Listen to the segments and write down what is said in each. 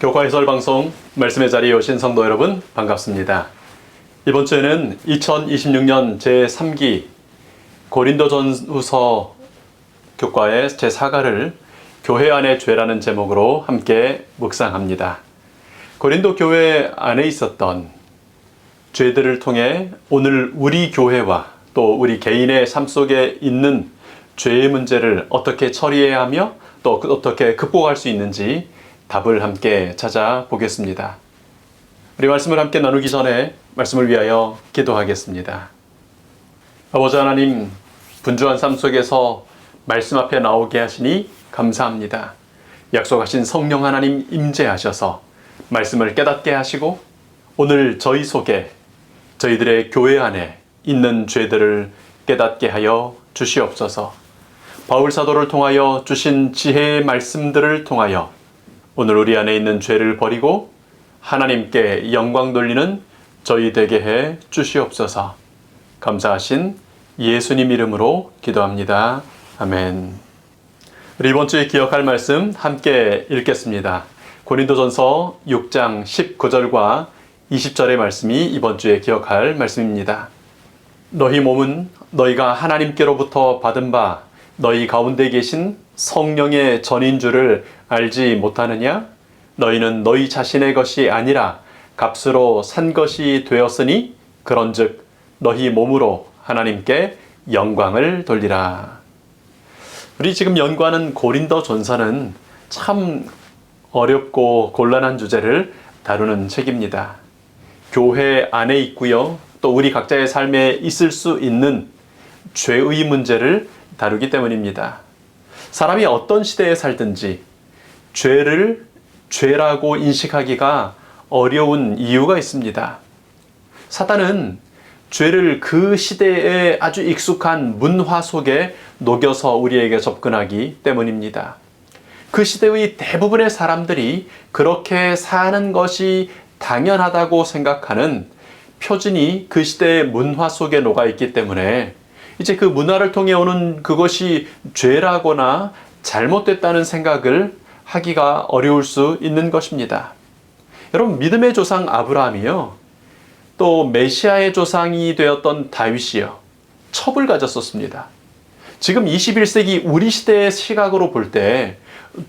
교과 해설 방송 말씀의 자리에 오신 성도 여러분 반갑습니다. 이번 주에는 2026년 제3기 고린도전후서 교과의 제4가를 교회 안의 죄라는 제목으로 함께 묵상합니다. 고린도 교회 안에 있었던 죄들을 통해 오늘 우리 교회와 또 우리 개인의 삶 속에 있는 죄의 문제를 어떻게 처리해야 하며 또 어떻게 극복할 수 있는지 답을 함께 찾아보겠습니다. 우리 말씀을 함께 나누기 전에 말씀을 위하여 기도하겠습니다. 아버지 하나님, 분주한 삶 속에서 말씀 앞에 나오게 하시니 감사합니다. 약속하신 성령 하나님 임재하셔서 말씀을 깨닫게 하시고 오늘 저희 속에 저희들의 교회 안에 있는 죄들을 깨닫게 하여 주시옵소서. 바울 사도를 통하여 주신 지혜의 말씀들을 통하여 오늘 우리 안에 있는 죄를 버리고 하나님께 영광 돌리는 저희 되게 해 주시옵소서. 감사하신 예수님 이름으로 기도합니다. 아멘. 우리 이번 주에 기억할 말씀 함께 읽겠습니다. 고린도전서 6장 19절과 20절의 말씀이 이번 주에 기억할 말씀입니다. 너희 몸은 너희가 하나님께로부터 받은 바 너희 가운데 계신 성령의 전인 줄을 알지 못하느냐? 너희는 너희 자신의 것이 아니라 값으로 산 것이 되었으니 그런즉 너희 몸으로 하나님께 영광을 돌리라. 우리 지금 연구하는 고린도전서는 참 어렵고 곤란한 주제를 다루는 책입니다. 교회 안에 있고요. 또 우리 각자의 삶에 있을 수 있는 죄의 문제를 다루기 때문입니다. 사람이 어떤 시대에 살든지 죄를 죄라고 인식하기가 어려운 이유가 있습니다. 사탄은 죄를 그 시대에 아주 익숙한 문화 속에 녹여서 우리에게 접근하기 때문입니다. 그 시대의 대부분의 사람들이 그렇게 사는 것이 당연하다고 생각하는 표준이 그 시대의 문화 속에 녹아있기 때문에 이제 그 문화를 통해 오는 그것이 죄라거나 잘못됐다는 생각을 하기가 어려울 수 있는 것입니다. 여러분, 믿음의 조상 아브라함이요, 또 메시아의 조상이 되었던 다윗이요, 첩을 가졌었습니다. 지금 21세기 우리 시대의 시각으로 볼 때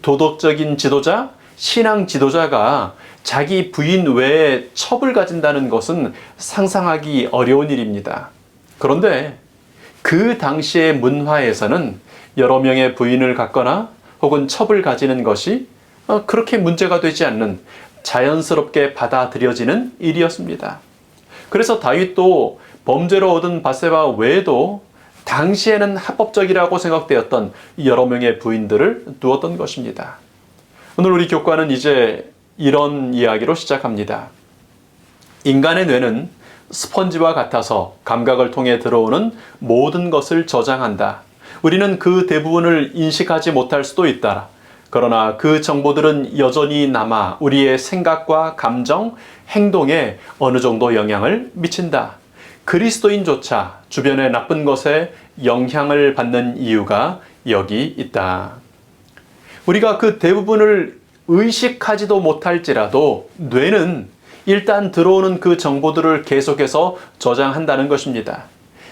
도덕적인 지도자, 신앙 지도자가 자기 부인 외에 첩을 가진다는 것은 상상하기 어려운 일입니다. 그런데 그 당시의 문화에서는 여러 명의 부인을 갖거나 혹은 첩을 가지는 것이 그렇게 문제가 되지 않는 자연스럽게 받아들여지는 일이었습니다. 그래서 다윗도 범죄로 얻은 밧세바 외에도 당시에는 합법적이라고 생각되었던 여러 명의 부인들을 두었던 것입니다. 오늘 우리 교과는 이제 이런 이야기로 시작합니다. 인간의 뇌는 스펀지와 같아서 감각을 통해 들어오는 모든 것을 저장한다. 우리는 그 대부분을 인식하지 못할 수도 있다. 그러나 그 정보들은 여전히 남아 우리의 생각과 감정, 행동에 어느 정도 영향을 미친다. 그리스도인조차 주변의 나쁜 것에 영향을 받는 이유가 여기 있다. 우리가 그 대부분을 의식하지도 못할지라도 뇌는 일단 들어오는 그 정보들을 계속해서 저장한다는 것입니다.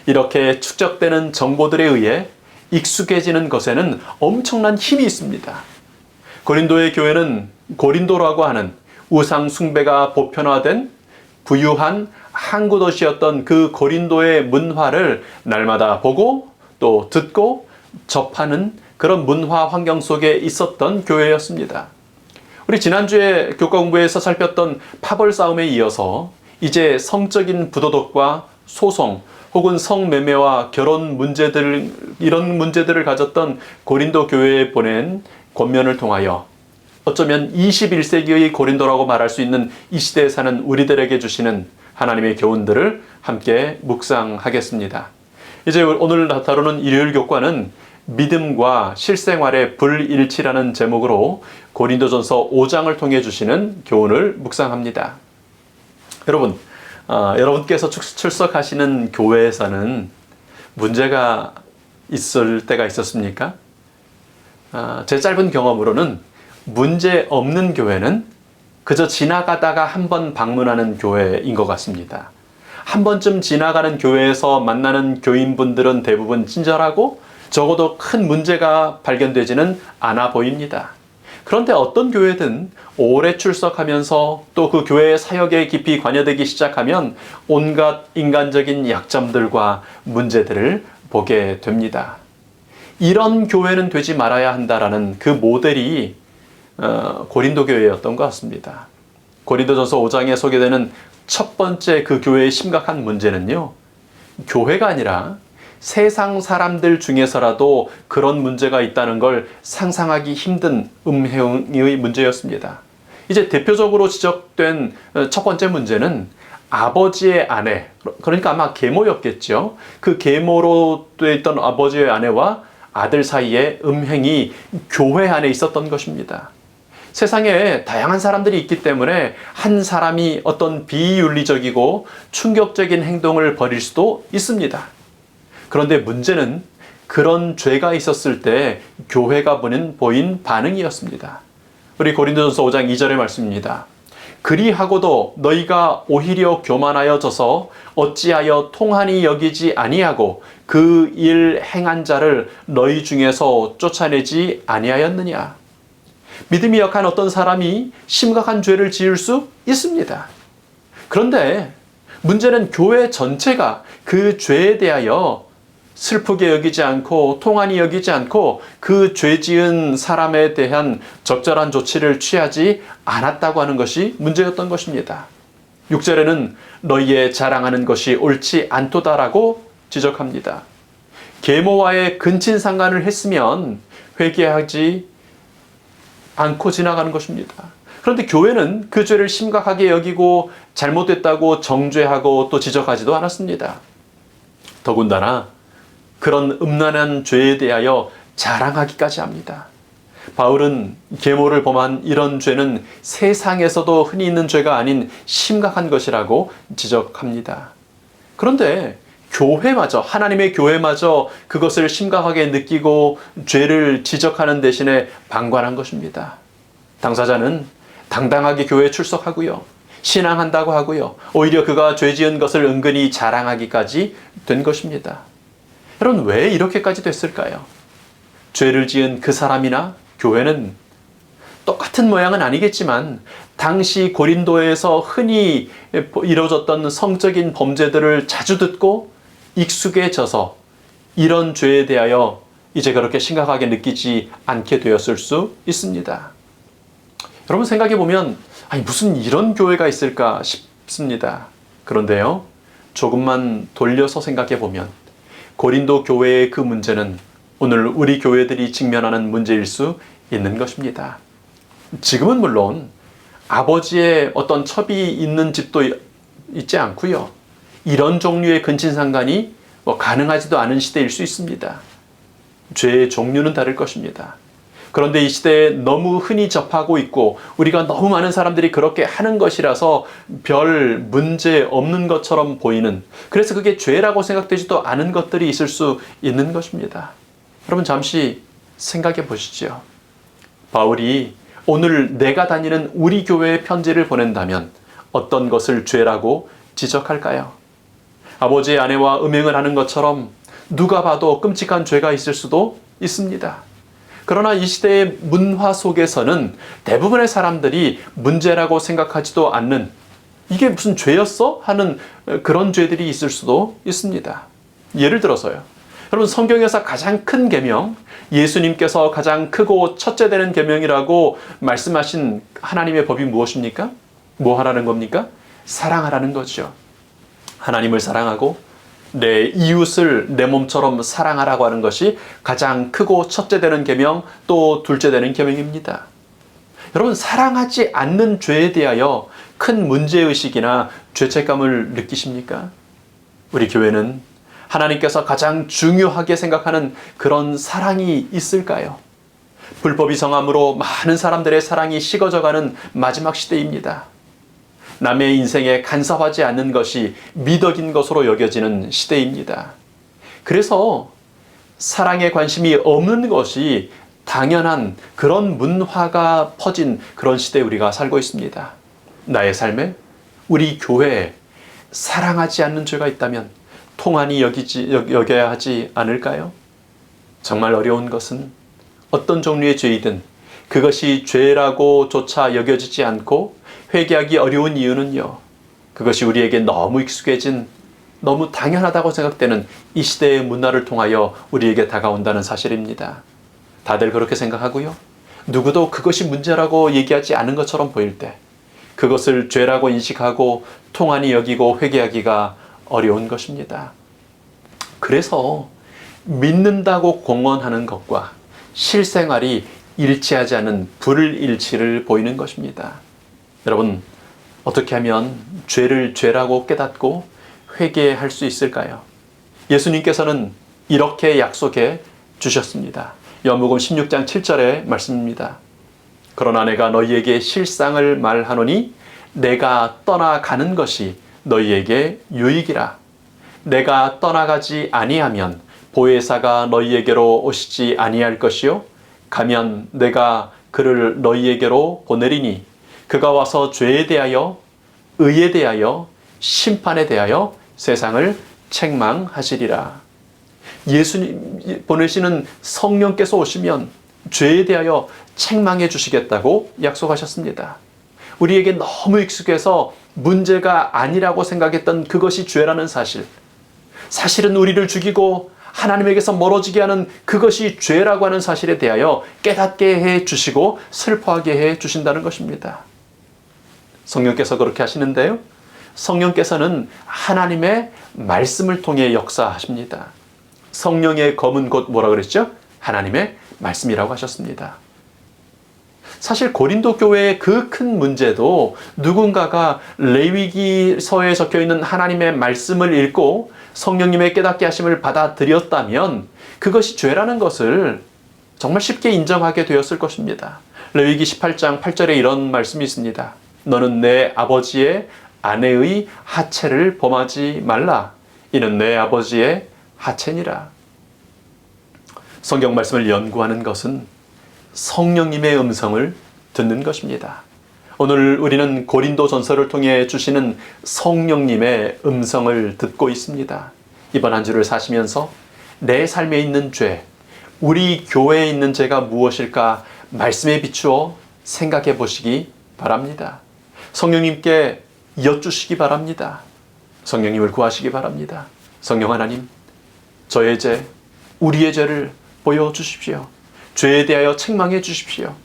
이렇게 축적되는 정보들에 의해 익숙해지는 것에는 엄청난 힘이 있습니다. 고린도의 교회는 고린도라고 하는 우상 숭배가 보편화된 부유한 항구 도시였던 그 고린도의 문화를 날마다 보고 또 듣고 접하는 그런 문화 환경 속에 있었던 교회였습니다. 우리 지난주에 교과 공부에서 살폈던 파벌 싸움에 이어서 이제 성적인 부도덕과 소송 혹은 성매매와 결혼 문제들, 이런 문제들을 가졌던 고린도 교회에 보낸 권면을 통하여 어쩌면 21세기의 고린도라고 말할 수 있는 이 시대에 사는 우리들에게 주시는 하나님의 교훈들을 함께 묵상하겠습니다. 이제 오늘 다루는 일요일 교과는 믿음과 실생활의 불일치라는 제목으로 고린도전서 5장을 통해 주시는 교훈을 묵상합니다. 여러분, 여러분께서 출석하시는 교회에서는 문제가 있을 때가 있었습니까? 제 짧은 경험으로는 문제 없는 교회는 그저 지나가다가 한 번 방문하는 교회인 것 같습니다. 한 번쯤 지나가는 교회에서 만나는 교인분들은 대부분 친절하고 적어도 큰 문제가 발견되지는 않아 보입니다. 그런데 어떤 교회든 오래 출석하면서 또 그 교회의 사역에 깊이 관여되기 시작하면 온갖 인간적인 약점들과 문제들을 보게 됩니다. 이런 교회는 되지 말아야 한다라는 그 모델이 고린도 교회였던 것 같습니다. 고린도전서 5장에 소개되는 첫 번째 그 교회의 심각한 문제는요, 교회가 아니라 세상 사람들 중에서라도 그런 문제가 있다는 걸 상상하기 힘든 음행의 문제였습니다. 이제 대표적으로 지적된 첫 번째 문제는 아버지의 아내, 그러니까 아마 계모였겠죠. 그 계모로 되어 있던 아버지의 아내와 아들 사이에 음행이 교회 안에 있었던 것입니다. 세상에 다양한 사람들이 있기 때문에 한 사람이 어떤 비윤리적이고 충격적인 행동을 벌일 수도 있습니다. 그런데 문제는 그런 죄가 있었을 때 교회가 보인 반응이었습니다. 우리 고린도전서 5장 2절의 말씀입니다. 그리하고도 너희가 오히려 교만하여져서 어찌하여 통한이 여기지 아니하고 그 일 행한 자를 너희 중에서 쫓아내지 아니하였느냐. 믿음이 약한 어떤 사람이 심각한 죄를 지을 수 있습니다. 그런데 문제는 교회 전체가 그 죄에 대하여 슬프게 여기지 않고 통한이 여기지 않고 그 죄 지은 사람에 대한 적절한 조치를 취하지 않았다고 하는 것이 문제였던 것입니다. 6절에는 너희의 자랑하는 것이 옳지 않도다라고 지적합니다. 계모와의 근친상간을 했으면 회개하지 않고 지나가는 것입니다. 그런데 교회는 그 죄를 심각하게 여기고 잘못됐다고 정죄하고 또 지적하지도 않았습니다. 더군다나 그런 음란한 죄에 대하여 자랑하기까지 합니다. 바울은 계모를 범한 이런 죄는 세상에서도 흔히 있는 죄가 아닌 심각한 것이라고 지적합니다. 그런데 교회마저, 하나님의 교회마저 그것을 심각하게 느끼고 죄를 지적하는 대신에 방관한 것입니다. 당사자는 당당하게 교회에 출석하고요, 신앙한다고 하고요, 오히려 그가 죄 지은 것을 은근히 자랑하기까지 된 것입니다. 여러분, 왜 이렇게까지 됐을까요? 죄를 지은 그 사람이나 교회는 똑같은 모양은 아니겠지만 당시 고린도에서 흔히 이루어졌던 성적인 범죄들을 자주 듣고 익숙해져서 이런 죄에 대하여 이제 그렇게 심각하게 느끼지 않게 되었을 수 있습니다. 여러분, 생각해 보면 무슨 이런 교회가 있을까 싶습니다. 그런데요, 조금만 돌려서 생각해 보면 고린도 교회의 그 문제는 오늘 우리 교회들이 직면하는 문제일 수 있는 것입니다. 지금은 물론 아버지의 어떤 첩이 있는 집도 있지 않고요, 이런 종류의 근친상간이 가능하지도 않은 시대일 수 있습니다. 죄의 종류는 다를 것입니다. 그런데 이 시대에 너무 흔히 접하고 있고 우리가 너무 많은 사람들이 그렇게 하는 것이라서 별 문제 없는 것처럼 보이는, 그래서 그게 죄라고 생각되지도 않은 것들이 있을 수 있는 것입니다. 여러분, 잠시 생각해 보시죠. 바울이 오늘 내가 다니는 우리 교회에 편지를 보낸다면 어떤 것을 죄라고 지적할까요? 아버지의 아내와 음행을 하는 것처럼 누가 봐도 끔찍한 죄가 있을 수도 있습니다. 그러나 이 시대의 문화 속에서는 대부분의 사람들이 문제라고 생각하지도 않는, 이게 무슨 죄였어? 하는 그런 죄들이 있을 수도 있습니다. 예를 들어서요, 여러분, 성경에서 가장 큰 계명, 예수님께서 가장 크고 첫째 되는 계명이라고 말씀하신 하나님의 법이 무엇입니까? 뭐 하라는 겁니까? 사랑하라는 거죠. 하나님을 사랑하고 내 이웃을 내 몸처럼 사랑하라고 하는 것이 가장 크고 첫째 되는 계명, 또 둘째 되는 계명입니다. 여러분, 사랑하지 않는 죄에 대하여 큰 문제의식이나 죄책감을 느끼십니까? 우리 교회는 하나님께서 가장 중요하게 생각하는 그런 사랑이 있을까요? 불법이 성함으로 많은 사람들의 사랑이 식어져가는 마지막 시대입니다. 남의 인생에 간섭하지 않는 것이 미덕인 것으로 여겨지는 시대입니다. 그래서 사랑에 관심이 없는 것이 당연한 그런 문화가 퍼진 그런 시대에 우리가 살고 있습니다. 나의 삶에, 우리 교회에 사랑하지 않는 죄가 있다면 통한이 여겨야 하지 않을까요? 정말 어려운 것은 어떤 종류의 죄이든 그것이 죄라고조차 여겨지지 않고 회개하기 어려운 이유는요, 그것이 우리에게 너무 익숙해진, 너무 당연하다고 생각되는 이 시대의 문화를 통하여 우리에게 다가온다는 사실입니다. 다들 그렇게 생각하고요, 누구도 그것이 문제라고 얘기하지 않은 것처럼 보일 때 그것을 죄라고 인식하고 통한이 여기고 회개하기가 어려운 것입니다. 그래서 믿는다고 공언하는 것과 실생활이 일치하지 않은 불일치를 보이는 것입니다. 여러분, 어떻게 하면 죄를 죄라고 깨닫고 회개할 수 있을까요? 예수님께서는 이렇게 약속해 주셨습니다. 요한복음 16장 7절의 말씀입니다. 그러나 내가 너희에게 실상을 말하노니 내가 떠나가는 것이 너희에게 유익이라. 내가 떠나가지 아니하면 보혜사가 너희에게로 오시지 아니할 것이요 가면 내가 그를 너희에게로 보내리니 그가 와서 죄에 대하여 의에 대하여 심판에 대하여 세상을 책망하시리라. 예수님 보내시는 성령께서 오시면 죄에 대하여 책망해 주시겠다고 약속하셨습니다. 우리에게 너무 익숙해서 문제가 아니라고 생각했던 그것이 죄라는 사실, 사실은 우리를 죽이고 하나님에게서 멀어지게 하는 그것이 죄라고 하는 사실에 대하여 깨닫게 해 주시고 슬퍼하게 해 주신다는 것입니다. 성령께서 그렇게 하시는데요, 성령께서는 하나님의 말씀을 통해 역사하십니다. 성령의 검은 곧 뭐라 그랬죠? 하나님의 말씀이라고 하셨습니다. 사실 고린도 교회의 그 큰 문제도 누군가가 레위기서에 적혀있는 하나님의 말씀을 읽고 성령님의 깨닫게 하심을 받아들였다면 그것이 죄라는 것을 정말 쉽게 인정하게 되었을 것입니다. 레위기 18장 8절에 이런 말씀이 있습니다. 너는 내 아버지의 아내의 하체를 범하지 말라. 이는 내 아버지의 하체니라. 성경 말씀을 연구하는 것은 성령님의 음성을 듣는 것입니다. 오늘 우리는 고린도 전서를 통해 주시는 성령님의 음성을 듣고 있습니다. 이번 한 주를 사시면서 내 삶에 있는 죄, 우리 교회에 있는 죄가 무엇일까 말씀에 비추어 생각해 보시기 바랍니다. 성령님께 여쭈시기 바랍니다. 성령님을 구하시기 바랍니다. 성령 하나님, 저의 죄, 우리의 죄를 보여주십시오. 죄에 대하여 책망해 주십시오.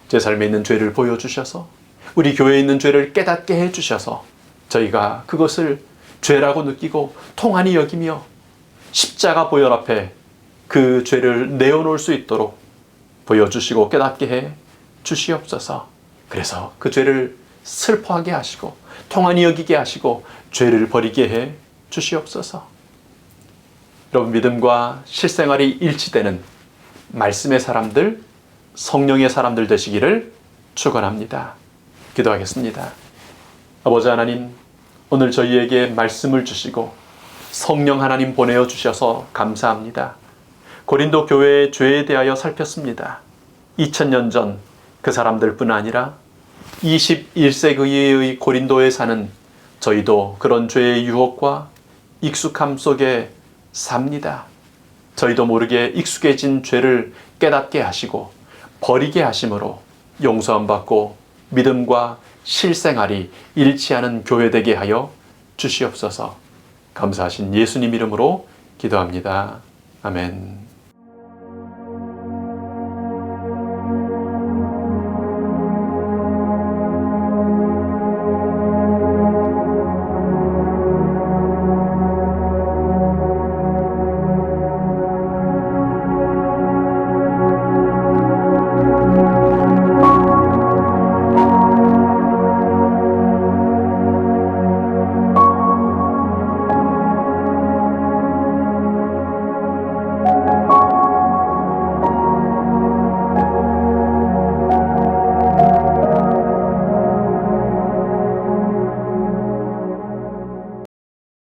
제 삶에 있는 죄를 보여주셔서 우리 교회에 있는 죄를 깨닫게 해주셔서 저희가 그것을 죄라고 느끼고 통한이 여기며 십자가 보혈 앞에 그 죄를 내어놓을 수 있도록 보여주시고 깨닫게 해 주시옵소서. 그래서 그 죄를 슬퍼하게 하시고 통한이 여기게 하시고 죄를 버리게 해 주시옵소서. 여러분, 믿음과 실생활이 일치되는 말씀의 사람들, 성령의 사람들 되시기를 축원합니다. 기도하겠습니다. 아버지 하나님, 오늘 저희에게 말씀을 주시고 성령 하나님 보내어 주셔서 감사합니다. 고린도 교회의 죄에 대하여 살폈습니다. 2000년 전 그 사람들뿐 아니라 21세기의 고린도에 사는 저희도 그런 죄의 유혹과 익숙함 속에 삽니다. 저희도 모르게 익숙해진 죄를 깨닫게 하시고 버리게 하심으로 용서함 받고 믿음과 실생활이 일치하는 교회 되게 하여 주시옵소서. 감사하신 예수님 이름으로 기도합니다. 아멘.